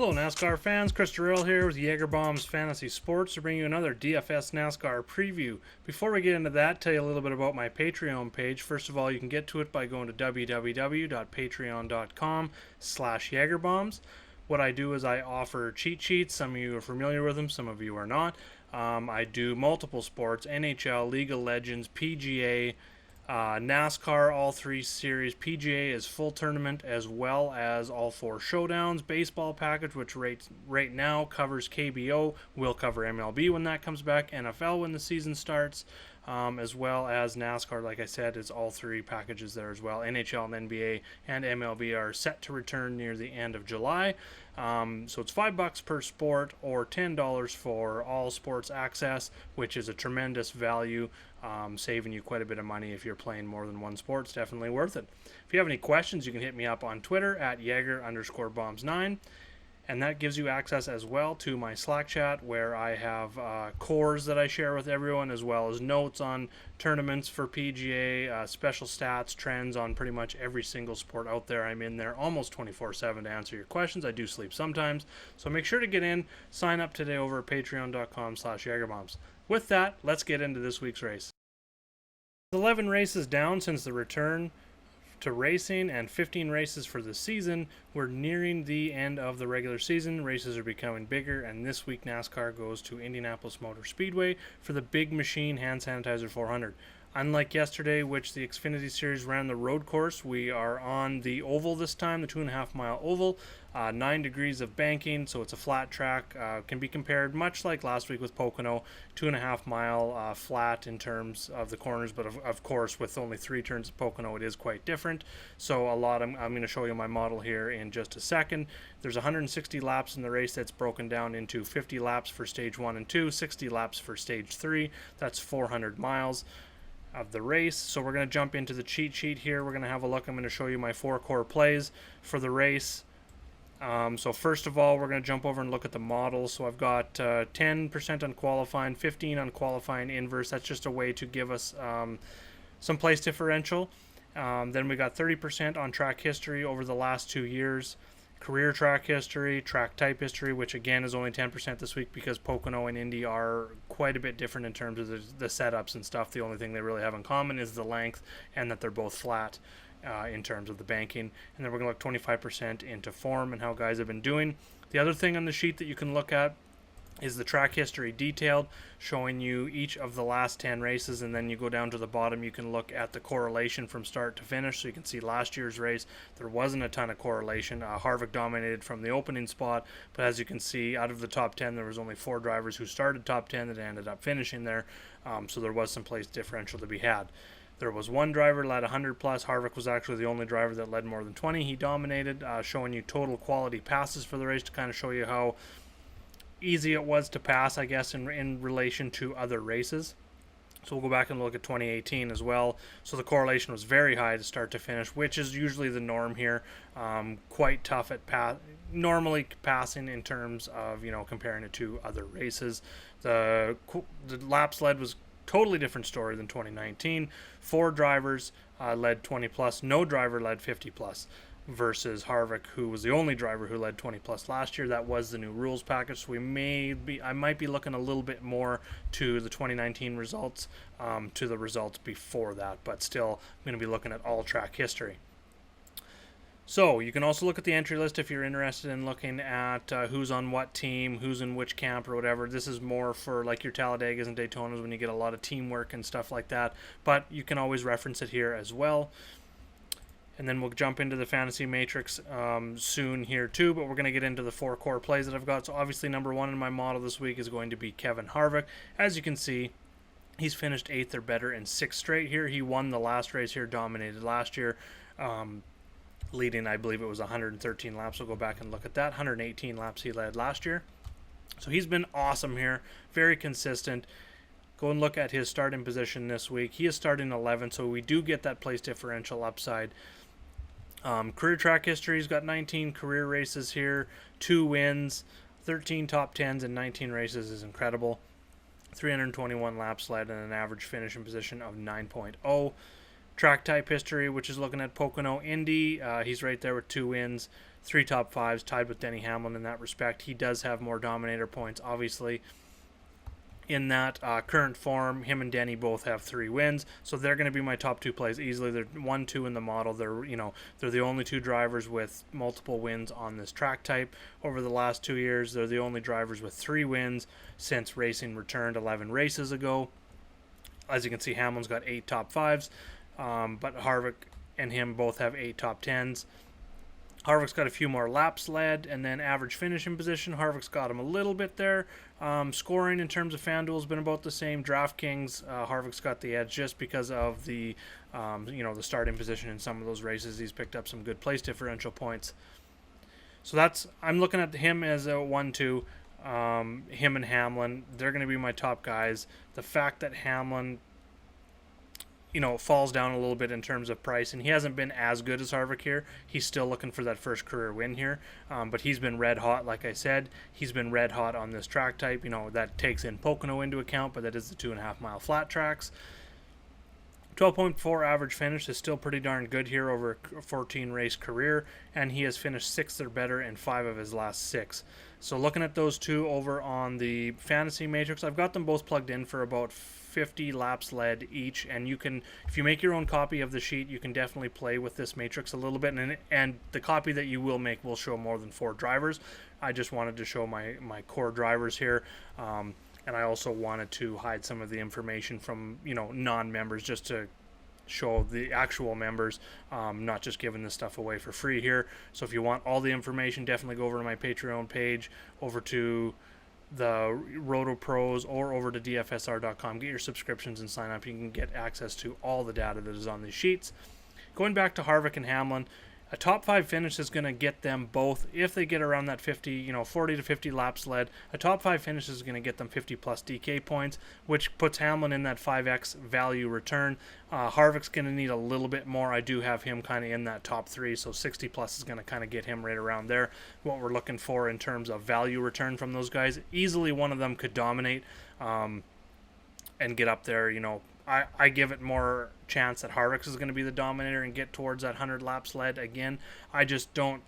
Hello NASCAR fans, Chris Durrell here with Jaeger Bombs Fantasy Sports to bring you another DFS NASCAR preview. Before we get into that, tell you a little bit about my Patreon page. First of all, you can get to it by going to www.patreon.com/JagerBombs. What I do is I offer cheat sheets. Some of you are familiar with them, some of you are not. I do multiple sports, NHL, League of Legends, PGA, NASCAR, all three series. PGA is full tournament as well as all four showdowns. Baseball package, which right now covers KBO, will cover MLB when that comes back, NFL when the season starts, as well as NASCAR, like I said, is all three packages there as well. NHL and NBA and MLB are set to return near the end of July. So it's $5 per sport or $10 for all sports access, which is a tremendous value, saving you quite a bit of money if you're playing more than one sport. It's definitely worth it. If you have any questions, you can hit me up on Twitter at Jaeger_bombs9. And that gives you access as well to my Slack chat, where I have cores that I share with everyone, as well as notes on tournaments for PGA, special stats, trends on pretty much every single sport out there. I'm in there almost 24/7 to answer your questions. I do sleep sometimes, so make sure to get in. Sign up today over at patreon.com/JagerBombs. With that, let's get into this week's race. 11 races down since the return to racing and 15 races for the season. We're nearing the end of the regular season. Races are becoming bigger, and this week NASCAR goes to Indianapolis Motor Speedway for the Big Machine Hand Sanitizer 400. Unlike yesterday, which the Xfinity Series ran the road course, we are on the oval this time, the 2.5 mile oval. 9 degrees of banking, so it's a flat track. Can be compared much like last week with Pocono, 2.5 mile flat in terms of the corners, but of course with only 3 turns at Pocono, it is quite different. So I'm going to show you my model here in just a second. There's 160 laps in the race. That's broken down into 50 laps for stage 1 and 2, 60 laps for stage 3. That's 400 miles of the race. So we're going to jump into the cheat sheet here. We're going to have a look. I'm going to show you my 4 core plays for the race. So first of all, we're going to jump over and look at the model. So I've got 10% on qualifying, 15 on qualifying inverse. That's just a way to give us some place differential. Then we got 30% on track history over the last 2 years, career track history, track type history, which again is only 10% this week because Pocono and Indy are quite a bit different in terms of the setups and stuff. The only thing they really have in common is the length and that they're both flat in terms of the banking. And then we're going to look 25% into form and how guys have been doing. The other thing on the sheet that you can look at is the track history detailed, showing you each of the last 10 races, and then you go down to the bottom, you can look at the correlation from start to finish. So you can see last year's race, there wasn't a ton of correlation. Harvick dominated from the opening spot, but as you can see, out of the top 10, there was only 4 drivers who started top 10 that ended up finishing there, so there was some place differential to be had. There was 1 driver led 100 plus. Harvick was actually the only driver that led more than 20. He dominated, showing you total quality passes for the race to kind of show you how easy it was to pass, I guess, in relation to other races. So we'll go back and look at 2018 as well. So the correlation was very high to start to finish, which is usually the norm here. Quite tough at normally passing in terms of, comparing it to other races. The laps led was totally different story than 2019. 4 drivers led 20 plus, no driver led 50 plus, versus Harvick, who was the only driver who led 20 plus last year. That was the new rules package, so I might be looking a little bit more to the 2019 results, to the results before that, but still I'm going to be looking at all track history. So you can also look at the entry list if you're interested in looking at who's on what team, who's in which camp or whatever. This is more for like your Talladegas and Daytonas when you get a lot of teamwork and stuff like that, but you can always reference it here as well. And then we'll jump into the fantasy matrix soon here too, but we're going to get into the 4 core plays that I've got. So obviously number 1 in my model this week is going to be Kevin Harvick. As you can see, he's finished 8th or better in 6 straight here. He won the last race here, dominated last year, leading, I believe it was 113 laps. We'll go back and look at that. 118 laps he led last year. So he's been awesome here, very consistent. Go and look at his starting position this week. He is starting 11th, so we do get that place differential upside. Career track history, he's got 19 career races here, 2 wins, 13 top 10s in 19 races is incredible. 321 laps led and an average finishing position of 9.0. Track type history, which is looking at Pocono Indy, he's right there with 2 wins, 3 top 5s, tied with Denny Hamlin in that respect. He does have more Dominator points, obviously. In that current form, him and Denny both have 3 wins, so they're going to be my top 2 plays easily. They're 1-2 in the model. They're the only 2 drivers with multiple wins on this track type over the last 2 years. They're the only drivers with 3 wins since racing returned 11 races ago. As you can see, Hamlin's got 8 top 5s, but Harvick and him both have 8 top 10s. Harvick's got a few more laps led, and then average finishing position, Harvick's got him a little bit there. Scoring in terms of FanDuel has been about the same. DraftKings, Harvick's got the edge just because of the starting position in some of those races. He's picked up some good place differential points. So I'm looking at him as a 1-2. Him and Hamlin, they're going to be my top guys. The fact that Hamlin falls down a little bit in terms of price, and he hasn't been as good as Harvick here. He's still looking for that first career win here, but he's been red hot. Like I said, he's been red hot on this track type. That takes in Pocono into account, but that is the 2.5 mile flat tracks. 12.4 average finish is still pretty darn good here over a 14 race career, and he has finished 6th or better in 5 of his last 6. So looking at those two over on the fantasy matrix, I've got them both plugged in for about 50 laps led each, and you can, if you make your own copy of the sheet, you can definitely play with this matrix a little bit, and the copy that you will make will show more than 4 drivers. I just wanted to show my core drivers here, and I also wanted to hide some of the information from non-members, just to show the actual members, not just giving this stuff away for free here. So if you want all the information, definitely go over to my Patreon page, over to the Roto Pros, or over to dfsr.com. Get your subscriptions and sign up. You can get access to all the data that is on these sheets. Going back to Harvick and Hamlin, a top 5 finish is going to get them both, if they get around that 40 to 50 laps led, a top 5 finish is going to get them 50 plus DK points, which puts Hamlin in that 5x value return. Harvick's going to need a little bit more. I do have him kind of in that top 3, so 60 plus is going to kind of get him right around there. What we're looking for in terms of value return from those guys, easily one of them could dominate and get up there. I give it more chance that Harvick is going to be the dominator and get towards that 100 laps led again. I just don't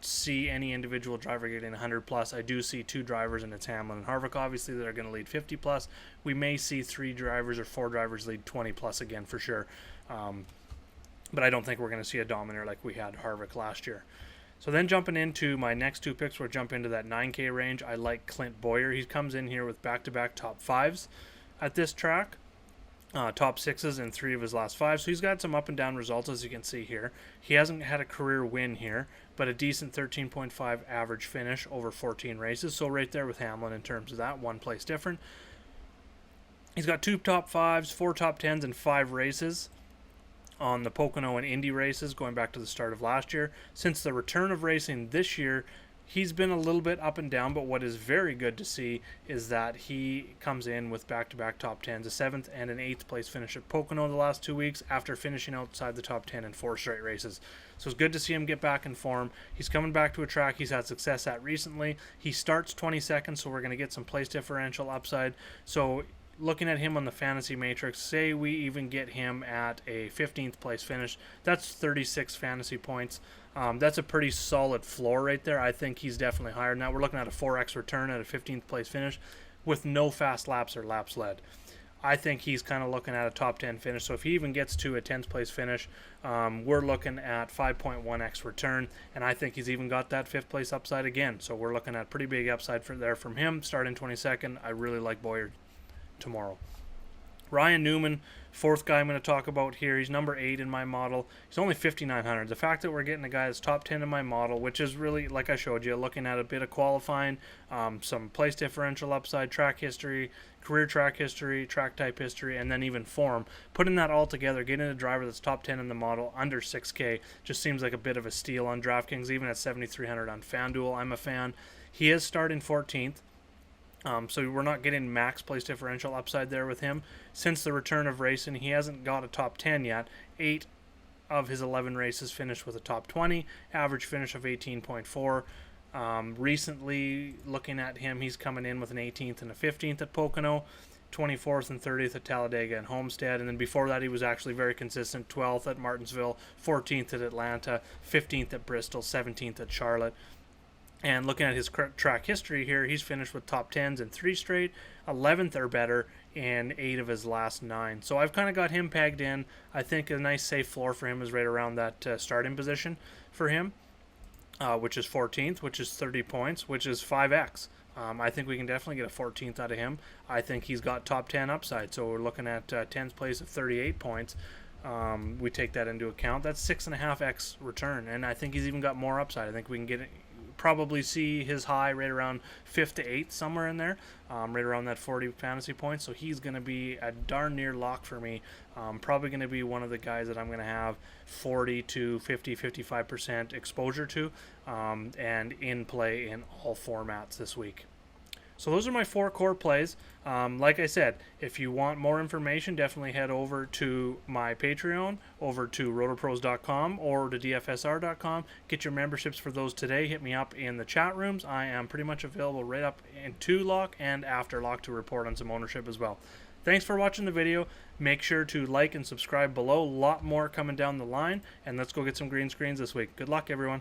see any individual driver getting 100 plus. I do see 2 drivers, and it's Hamlin and Harvick, obviously, that are going to lead 50 plus. We may see 3 drivers or 4 drivers lead 20 plus again for sure. But I don't think we're going to see a dominator like we had Harvick last year. So then jumping into my next 2 picks, we'll jump into that 9K range. I like Clint Bowyer. He comes in here with back-to-back top 5s at this track. Top 6s in 3 of his last 5, so he's got some up and down results, as you can see here. He hasn't had a career win here, but a decent 13.5 average finish over 14 races, so right there with Hamlin in terms of that, 1 place different. He's got 2 top 5s, 4 top 10s, and 5 races on the Pocono and Indy races going back to the start of last year. Since the return of racing this year, he's been a little bit up and down, but what is very good to see is that he comes in with back-to-back top 10s, a 7th and an 8th place finish at Pocono the last 2 weeks after finishing outside the top 10 in 4 straight races. So it's good to see him get back in form. He's coming back to a track he's had success at recently. He starts 22nd, so we're going to get some place differential upside. So looking at him on the fantasy matrix, say we even get him at a 15th place finish, that's 36 fantasy points. That's a pretty solid floor right there. I think he's definitely higher. Now we're looking at a 4x return at a 15th place finish with no fast laps or laps led. I think he's kind of looking at a top 10 finish. So if he even gets to a 10th place finish, we're looking at 5.1x return, and I think he's even got that 5th place upside again. So we're looking at pretty big upside from him, starting 22nd. I really like Bowyer tomorrow. Ryan Newman, 4th guy I'm going to talk about here. He's number 8 in my model. He's only 5,900. The fact that we're getting a guy that's top 10 in my model, which is really, like I showed you, looking at a bit of qualifying, some place differential upside, track history, career track history, track type history, and then even form. Putting that all together, getting a driver that's top 10 in the model under 6K just seems like a bit of a steal on DraftKings, even at 7,300 on FanDuel. I'm a fan. He is starting 14th. So we're not getting max place differential upside there with him. Since the return of racing, he hasn't got a top 10 yet. 8 of his 11 races finished with a top 20, average finish of 18.4. Recently, looking at him, he's coming in with an 18th and a 15th at Pocono. 24th and 30th at Talladega and Homestead. And then before that, he was actually very consistent. 12th at Martinsville, 14th at Atlanta, 15th at Bristol, 17th at Charlotte. And looking at his track history here, he's finished with top 10s in 3 straight, 11th or better in 8 of his last 9. So I've kind of got him pegged in. I think a nice safe floor for him is right around that starting position for him, which is 14th, which is 30 points, which is 5x. I think we can definitely get a 14th out of him. I think he's got top 10 upside. So we're looking at 10th place at 38 points. We take that into account. That's 6.5x return, and I think he's even got more upside. I think we can probably see his high right around 5th to 8th, somewhere in there, right around that 40 fantasy points. So he's going to be a darn near lock for me. Probably going to be one of the guys that I'm going to have 40 to 50, 55% exposure to, and in play in all formats this week. So those are my 4 core plays. Like I said, if you want more information, definitely head over to my Patreon, over to rotopros.com or to dfsr.com. Get your memberships for those today. Hit me up in the chat rooms. I am pretty much available right up into lock and after lock to report on some ownership as well. Thanks for watching the video. Make sure to like and subscribe below. A lot more coming down the line. And let's go get some green screens this week. Good luck, everyone.